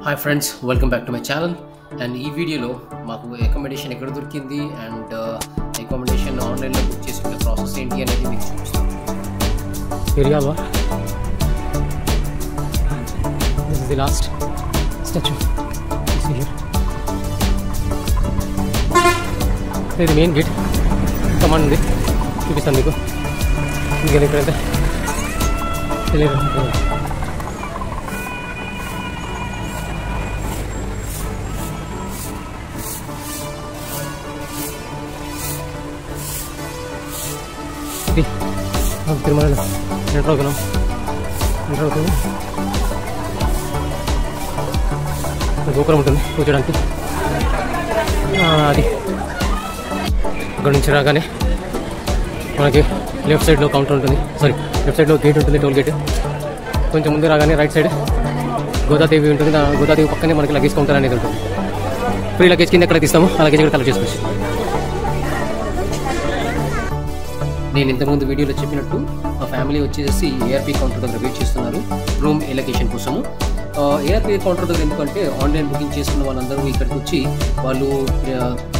Hi friends, welcome back to my channel. And ఈ వీడియోలో మాకు అకామిడేషన్ ఎక్కడ దొరికింది అండ్ అకామిడేషన్ ఆన్లైన్లో బుక్ చేసుకునే ప్రాసెస్ ఏంటి అనేది మీకు చూపిస్తాను. This is the last statue. You see here. This is the main gate. Come on, చూపిస్తాను మీకు. ఇంకా ఇక్కడైతే తెలియదు. ఇది తిరుమలలో ఎంటర్ అవుతున్నాం. గోపురం ఉంటుంది కూర్చోడానికి. అది అక్కడ నుంచి రాగానే మనకి లెఫ్ట్ సైడ్లో కౌంటర్ ఉంటుంది, లెఫ్ట్ సైడ్లో గేట్ ఉంటుంది, టోల్ గేట్. కొంచెం ముందు రాగానే రైట్ సైడ్ గోదాదేవి ఉంటుంది. గోదాదేవి పక్కనే మనకి లగేజ్ కౌంటర్ అనేది ఉంటుంది. ఫ్రీ లగేజ్ కింద ఎక్కడ తీస్తామో ఆ లగేజ్ కూడా కలెక్ట్ చేసుకోవచ్చు. నేను ఇంతకుముందు వీడియోలో చెప్పినట్టు మా ఫ్యామిలీ వచ్చేసి ఏఆర్పీ కౌంటర్ దగ్గర వెయిట్ చేస్తున్నారు రూమ్ ఎలొకేషన్ కోసము. ఏఆర్పీ కౌంటర్ దగ్గర ఎందుకంటే ఆన్లైన్ బుకింగ్ చేసుకున్న వాళ్ళందరూ ఇక్కడికి వచ్చి వాళ్ళు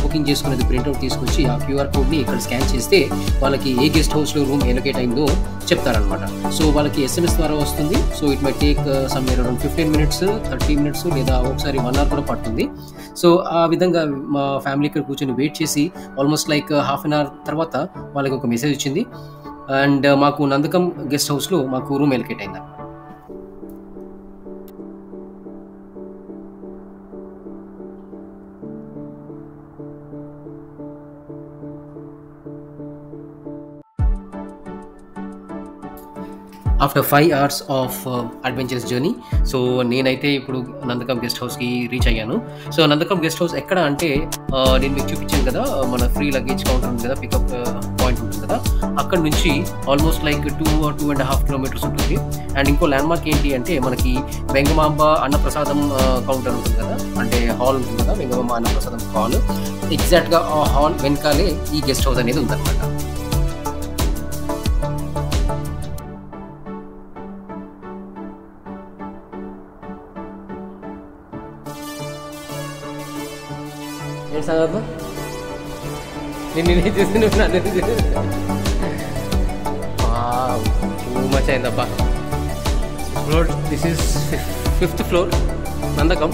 బుకింగ్ చేసుకునేది ప్రింట్అవుట్ తీసుకొచ్చి ఆ క్యూఆర్ కోడ్ని ఇక్కడ స్కాన్ చేస్తే వాళ్ళకి ఏ గెస్ట్ హౌస్లో రూమ్ ఎలొకేట్ అయిందో చెప్తారనమాట. సో వాళ్ళకి ఎస్ఎంఎస్ ద్వారా వస్తుంది. So it my take somewhere around 15 minutes, 30 minutes లేదా ఒకసారి 1 hour కూడా పడుతుంది. సో ఆ విధంగా మా ఫ్యామిలీ ఇక్కడ కూర్చొని వెయిట్ చేసి almost like half an hour తర్వాత వాళ్ళకి ఒక మెసేజ్ వచ్చింది అండ్ మాకు నందకం గెస్ట్ హౌస్లో మాకు రూమ్ ఎలొకేట్ అయింది. After 5 hours of adventurous journey, so నేనైతే ఇప్పుడు నందకం గెస్ట్ హౌస్కి రీచ్ అయ్యాను. సో నందకం గెస్ట్ హౌస్ ఎక్కడ అంటే నేను మీకు చూపించాను కదా, మన ఫ్రీ లగేజ్ కౌంటర్ ఉంది కదా, పికప్ పాయింట్ ఉంటుంది కదా, అక్కడ నుంచి ఆల్మోస్ట్ లైక్ 2.5 kilometers ఉంటుంది. అండ్ ఇంకో ల్యాండ్మార్క్ ఏంటి అంటే మనకి వెంగమాంబ అన్నప్రసాదం కౌంటర్ ఉంటుంది కదా, అంటే హాల్ ఉంటుంది కదా, వెంగమాంబ అన్నప్రసాదం హాల్. ఎగ్జాక్ట్గా ఆ హాల్ వెనకాలే ఈ గెస్ట్ హౌస్ అనేది ఉందన్నమాట. ఏంటి సంగతి? నేను చూసి టూ మచ్ అయిందబ్బా. Floor, this is 5th floor Nandakam.